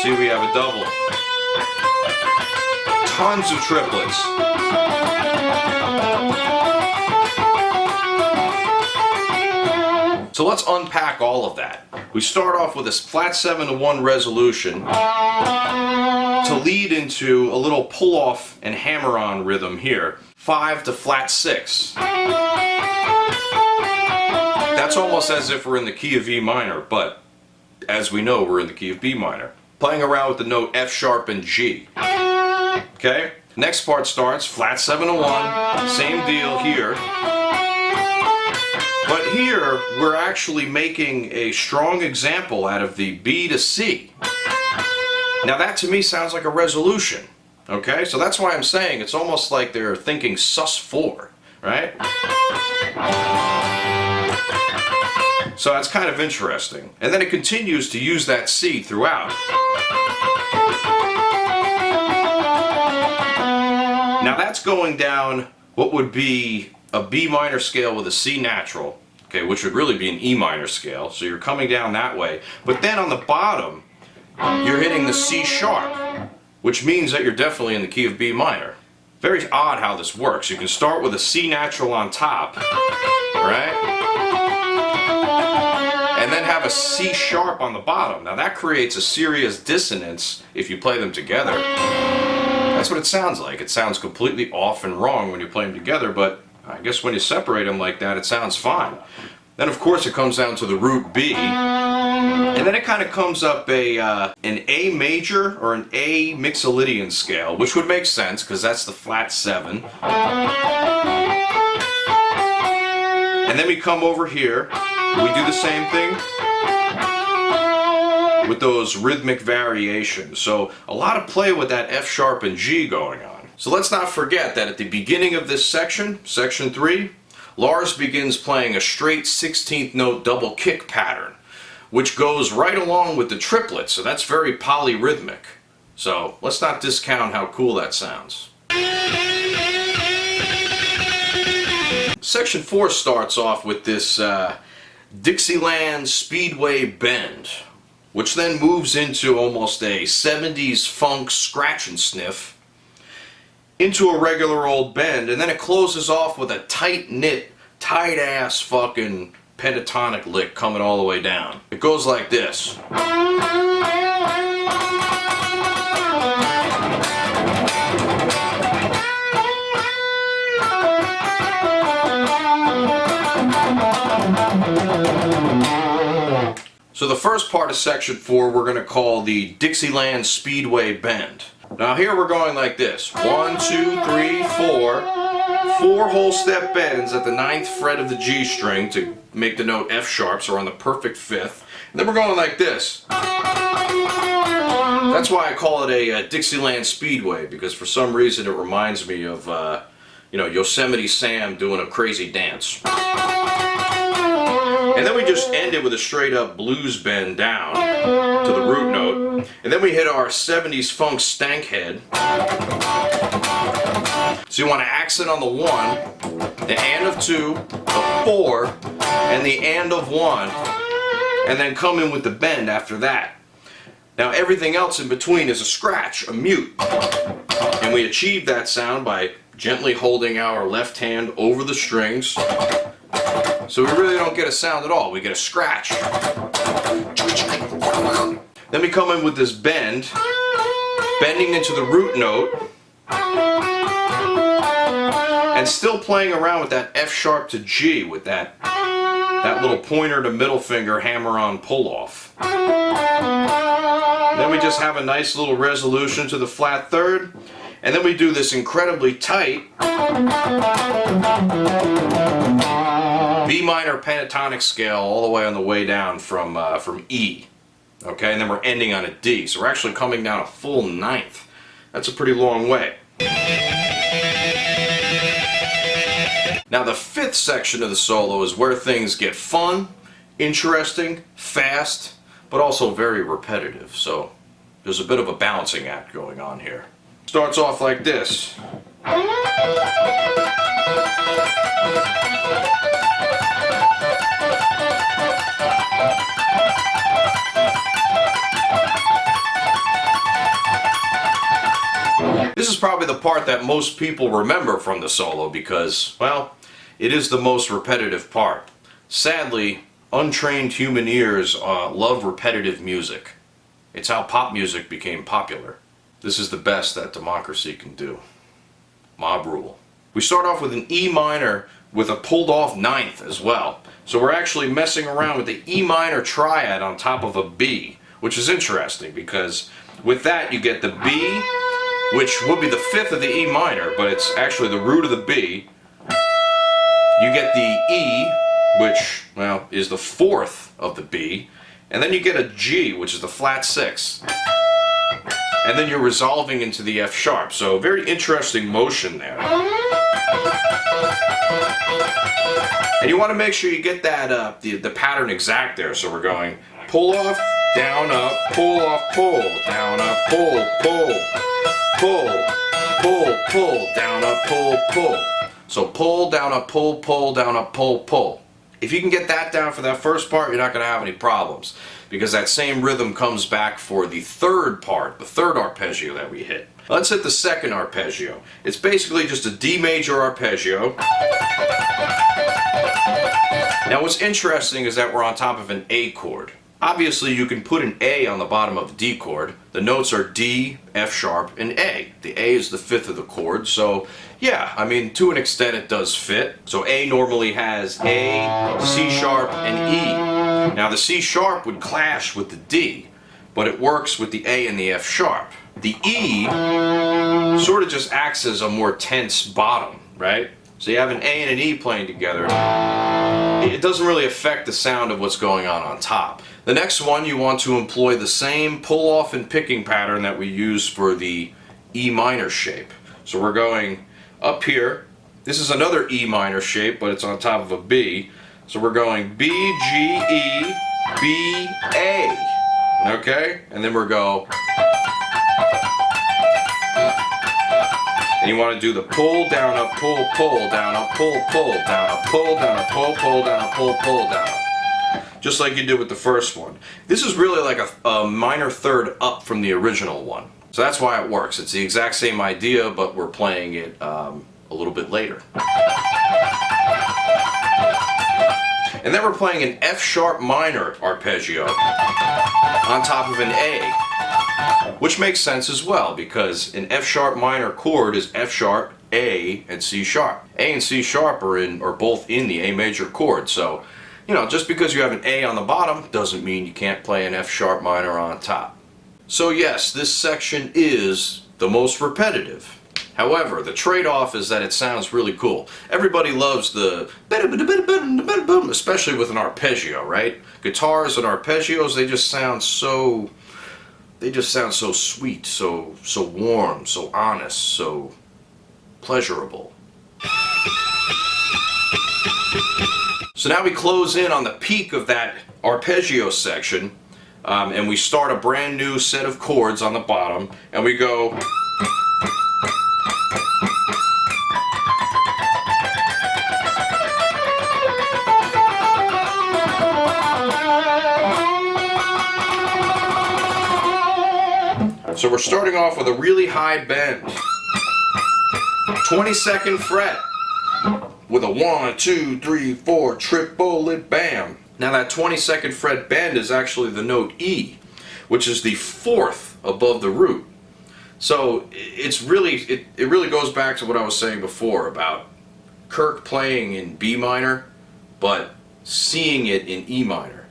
See, we have a double. Tons of triplets. So let's unpack all of that. We start off with a flat 7 to 1 resolution to lead into a little pull-off and hammer-on rhythm here. 5 to flat 6. That's almost as if we're in the key of E minor, but as we know, we're in the key of B minor. Playing around with the note F sharp and G. Okay? Next part starts flat 7 to 1, same deal here. But here, we're actually making a strong example out of the B to C. Now that to me sounds like a resolution, okay? So that's why I'm saying it's almost like they're thinking sus4, right? So that's kind of interesting. And then it continues to use that C throughout. Now that's going down what would be a B minor scale with a C natural, okay, which would really be an E minor scale, so you're coming down that way. But then on the bottom, you're hitting the C sharp, which means that you're definitely in the key of B minor. Very odd how this works. You can start with a C natural on top, right? And then have a C sharp on the bottom. Now that creates a serious dissonance if you play them together. That's what it sounds like. It sounds completely off and wrong when you play them together, but I guess when you separate them like that, it sounds fine. Then of course it comes down to the root B, and then it kind of comes up an A major or an A mixolydian scale, which would make sense because that's the flat 7. And then we come over here, we do the same thing with those rhythmic variations. So a lot of play with that F sharp and G going on. So let's not forget that at the beginning of this section, section 3, Lars begins playing a straight 16th note double kick pattern, which goes right along with the triplets, so that's very polyrhythmic. So let's not discount how cool that sounds. Section 4 starts off with this Dixieland Speedway bend, which then moves into almost a 70s funk scratch and sniff, into a regular old bend, and then it closes off with a tight-knit, tight-ass fucking pentatonic lick coming all the way down. It goes like this. So the first part of section 4 we're going to call the Dixieland Speedway Bend. Now here we're going like this. 1, 2, 3, 4. 4 whole step bends at the 9th fret of the G string to make the note F sharp, so we're on the perfect 5th. And then we're going like this. That's why I call it a Dixieland Speedway, because for some reason it reminds me of Yosemite Sam doing a crazy dance. And then we just end it with a straight up blues bend down to the root note. And then we hit our 70s funk stank head. So you want to accent on the 1, the and of 2, the 4, and the and of 1. And then come in with the bend after that. Now everything else in between is a scratch, a mute. And we achieve that sound by gently holding our left hand over the strings. So we really don't get a sound at all, we get a scratch. Then we come in with this bend, bending into the root note, and still playing around with that F sharp to G with that little pointer to middle finger hammer on pull off. just have a nice little resolution to the flat third, and then we do this incredibly tight B minor pentatonic scale all the way on the way down from E. Okay, and then we're ending on a D, so we're actually coming down a full ninth. That's a pretty long way. Now the fifth section of the solo is where things get fun, interesting, fast, but also very repetitive. So there's a bit of a balancing act going on here. Starts off like this. This is probably the part that most people remember from the solo because, well, it is the most repetitive part. Sadly, untrained human ears love repetitive music. It's how pop music became popular. This is the best that democracy can do. Mob rule. We start off with an E minor with a pulled off ninth as well. So we're actually messing around with the E minor triad on top of a B, which is interesting because with that you get the B, which would be the fifth of the E minor, but it's actually the root of the B. You get the E, which, well, is the fourth of the B, and then you get a G, which is the flat sixth. And then you're resolving into the F sharp, so very interesting motion there. And you want to make sure you get that the pattern exact there, so we're going pull off, down, up, pull off, pull, down, up, pull, pull, pull, pull, pull, down, up, pull, pull. So pull, down, up, pull, pull, down, up, pull, pull. If you can get that down for that first part, you're not going to have any problems because that same rhythm comes back for the third part, the third arpeggio that we hit. Let's hit the second arpeggio. It's basically just a D major arpeggio. Now what's interesting is that we're on top of an A chord. Obviously you can put an A on the bottom of a D chord. The notes are D, F sharp, and A. The A is the fifth of the chord, so yeah, I mean, to an extent it does fit. So A normally has A, C sharp, and E. Now the C sharp would clash with the D, but it works with the A and the F sharp. The E sort of just acts as a more tense bottom, right? So you have an A and an E playing together. It doesn't really affect the sound of what's going on top. The next one, you want to employ the same pull-off and picking pattern that we use for the E minor shape. So we're going up here. This is another E minor shape, but it's on top of a B. So we're going B, G, E, B, A. Okay? And then we're go. And you want to do the pull, down, up, pull, pull, down, up, pull, pull, down, up, pull, down, up, pull, pull, down, up, pull, pull, down. Just like you did with the first one. This is really like a minor third up from the original one. So that's why it works. It's the exact same idea, but we're playing it a little bit later. And then we're playing an F sharp minor arpeggio on top of an A, which makes sense as well because an F sharp minor chord is F sharp, A, and C sharp. A and C sharp are both in the A major chord, so you know, just because you have an A on the bottom doesn't mean you can't play an F sharp minor on top. So yes, this section is the most repetitive. However, the trade-off is that it sounds really cool. Everybody loves the especially with an arpeggio, right? Guitars and arpeggios, they just sound so sweet, so warm, so honest, so pleasurable. So now we close in on the peak of that arpeggio section, and we start a brand new set of chords on the bottom, and we go. So we're starting off with a really high bend, 22nd fret, with a 1, 2, 3, 4 triple it bam. Now that 22nd fret bend is actually the note E, which is the fourth above the root. So it really goes back to what I was saying before about Kirk playing in B minor, but seeing it in E minor,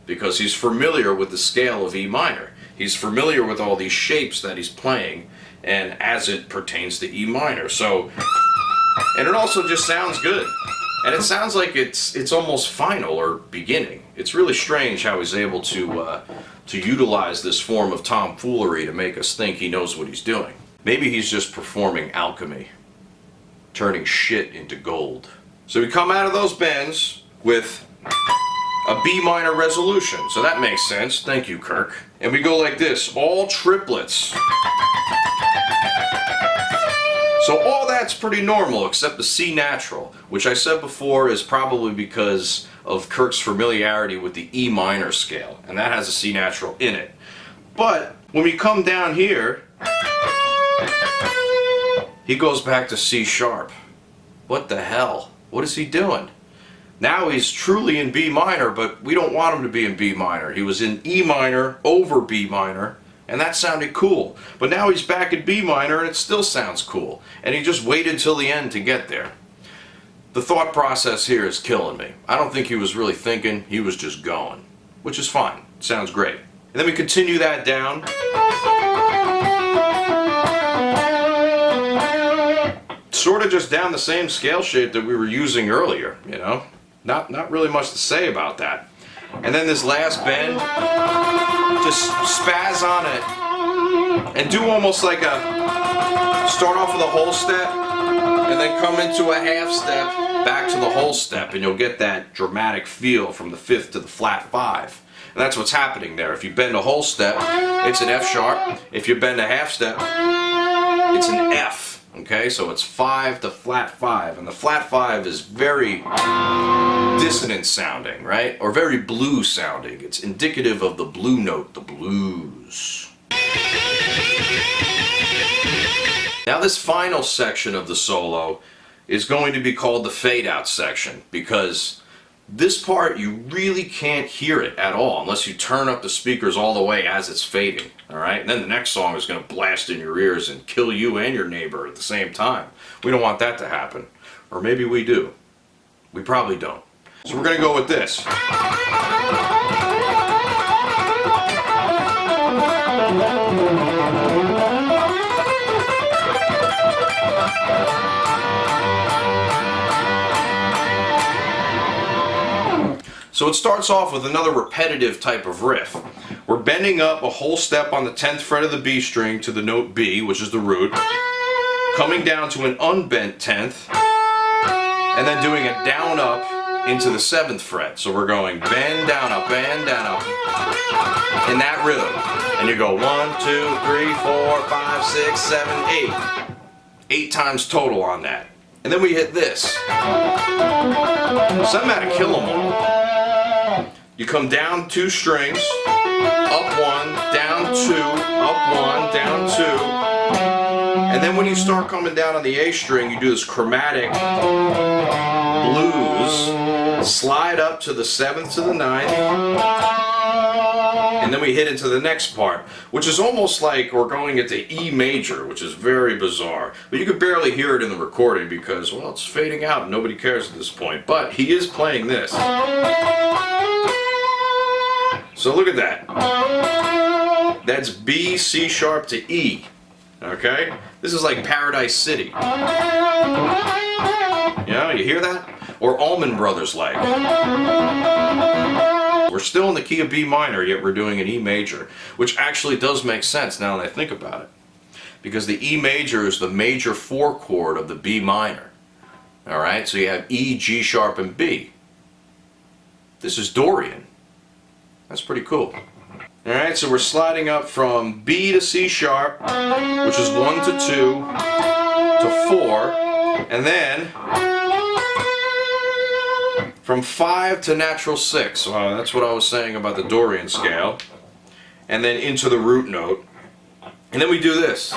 because he's familiar with the scale of E minor. He's familiar with all these shapes that he's playing, and as it pertains to E minor. So, and it also just sounds good. And it sounds like it's almost final or beginning. It's really strange how he's able to utilize this form of tomfoolery to make us think he knows what he's doing. Maybe he's just performing alchemy, turning shit into gold. So we come out of those bends with a B minor resolution. So that makes sense. Thank you, Kirk. And we go like this, all triplets. So all that's pretty normal except the C natural, which I said before is probably because of Kirk's familiarity with the E minor scale, and that has a C natural in it. But when we come down here, he goes back to C sharp. What the hell? What is he doing? Now he's truly in B minor, but we don't want him to be in B minor. He was in E minor over B minor, and that sounded cool. But now he's back in B minor, and it still sounds cool. And he just waited till the end to get there. The thought process here is killing me. I don't think he was really thinking, he was just going. Which is fine. Sounds great. And then we continue that down. Sort of just down the same scale shape that we were using earlier, you know? Not really much to say about that. And then this last bend, just spaz on it and do almost like a start off with a whole step and then come into a half step back to the whole step, and you'll get that dramatic feel from the fifth to the flat five. And that's what's happening there. If you bend a whole step, it's an F sharp. If you bend a half step, it's an F. Okay, so it's 5 to flat 5, and the flat 5 is very dissonant sounding, right? Or very blue sounding. It's indicative of the blue note, the blues. Now this final section of the solo is going to be called the fade out section, because this part you really can't hear it at all unless you turn up the speakers all the way as it's fading. Alright, and then the next song is going to blast in your ears and kill you and your neighbor at the same time. We don't want that to happen. Or maybe we do. We probably don't. So we're going to go with this. So it starts off with another repetitive type of riff. We're bending up a whole step on the 10th fret of the B string to the note B, which is the root, coming down to an unbent 10th, and then doing a down up into the 7th fret. So we're going bend down up in that rhythm. And you go 1, 2, 3, 4, 5, 6, 7, 8. 8 times total on that. And then we hit this. Something out of Kill 'Em All. You come down 2 strings, up 1, down 2, up 1, down 2. And then when you start coming down on the A string, you do this chromatic blues, slide up to the 7th to the 9th, and then we hit into the next part, which is almost like we're going into E major, which is very bizarre. But you could barely hear it in the recording because, well, it's fading out and nobody cares at this point. But he is playing this. So look at that. That's B, C sharp to E. Okay? This is like Paradise City. You know, you hear that? Or Allman Brothers like. We're still in the key of B minor, yet we're doing an E major, which actually does make sense now that I think about it. Because the E major is the major 4 chord of the B minor. Alright? So you have E, G sharp, and B. This is Dorian. That's pretty cool. Alright, so we're sliding up from B to C sharp, which is 1 to 2 to 4, and then from 5 to natural 6. That's what I was saying about the Dorian scale. And then into the root note. And then we do this.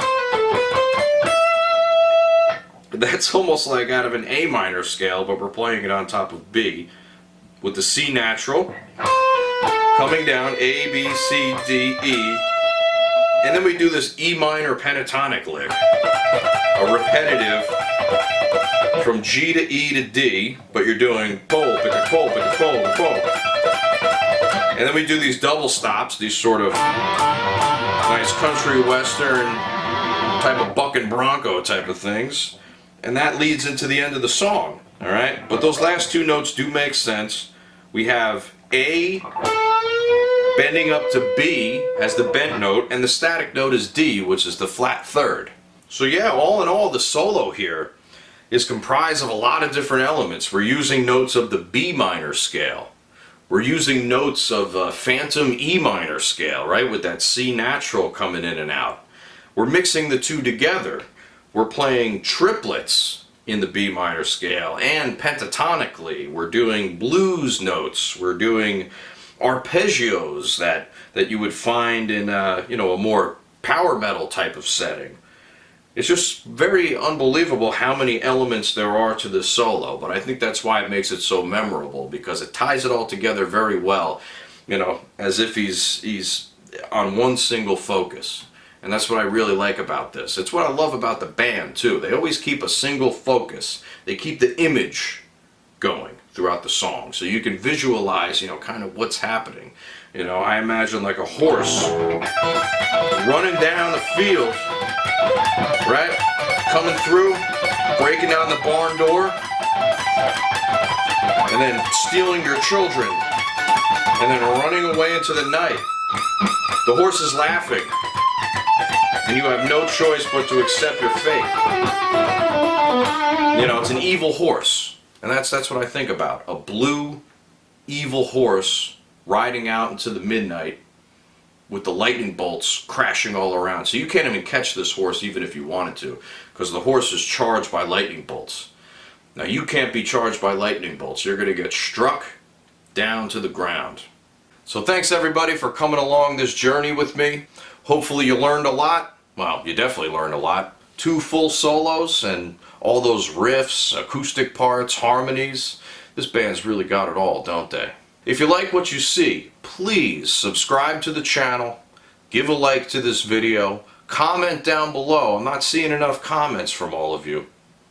That's almost like out of an A minor scale, but we're playing it on top of B with the C natural. Coming down A, B, C, D, E, and then we do this E minor pentatonic lick, a repetitive from G to E to D, but you're doing pole, pick a pole, pick a pole, pole. And then we do these double stops, these sort of Nice country western type of bucking bronco type of things. And that leads into the end of the song, all right? But those last two notes do make sense. We have A bending up to B as the bent note, and the static note is D, which is the flat third. So yeah, all in all, the solo here is comprised of a lot of different elements. We're using notes of the B minor scale. We're using notes of phantom E minor scale, right, with that C natural coming in and out. We're mixing the two together. We're playing triplets in the B minor scale and pentatonically. We're doing blues notes. We're doing arpeggios that you would find in a more power metal type of setting. It's just very unbelievable how many elements there are to this solo, but I think that's why it makes it so memorable, because it ties it all together very well, as if he's on one single focus. And that's what I really like about this. It's what I love about the band too. They always keep a single focus. They keep the image going throughout the song, so you can visualize, kind of what's happening. I imagine like a horse running down the field, right? Coming through, breaking down the barn door, and then stealing your children, and then running away into the night. The horse is laughing, and you have no choice but to accept your fate. It's an evil horse, and that's what I think about. A blue, evil horse riding out into the midnight with the lightning bolts crashing all around. So you can't even catch this horse even if you wanted to, because the horse is charged by lightning bolts. Now you can't be charged by lightning bolts. You're going to get struck down to the ground. So thanks everybody for coming along this journey with me. Hopefully you learned a lot. Well, you definitely learned a lot. 2 full solos and all those riffs, acoustic parts, harmonies. This band's really got it all, don't they? If you like what you see, please subscribe to the channel, give a like to this video, comment down below. I'm not seeing enough comments from all of you.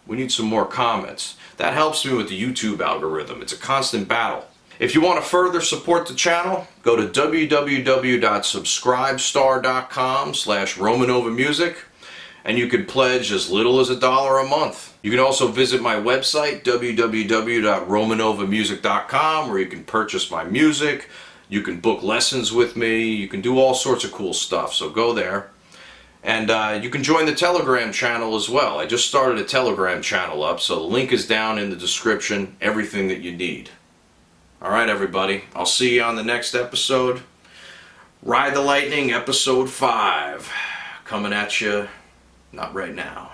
We need some more comments. That helps me with the YouTube algorithm. It's a constant battle. If you want to further support the channel, go to www.subscribestar.com/RomanOva Music, and you can pledge as little as $1 a month. You can also visit my website, www.romanovamusic.com, where you can purchase my music, you can book lessons with me, you can do all sorts of cool stuff, so go there. And you can join the Telegram channel as well. I just started a Telegram channel up, so the link is down in the description, everything that you need. Alright everybody, I'll see you on the next episode. Ride the Lightning, episode 5. Coming at you, not right now.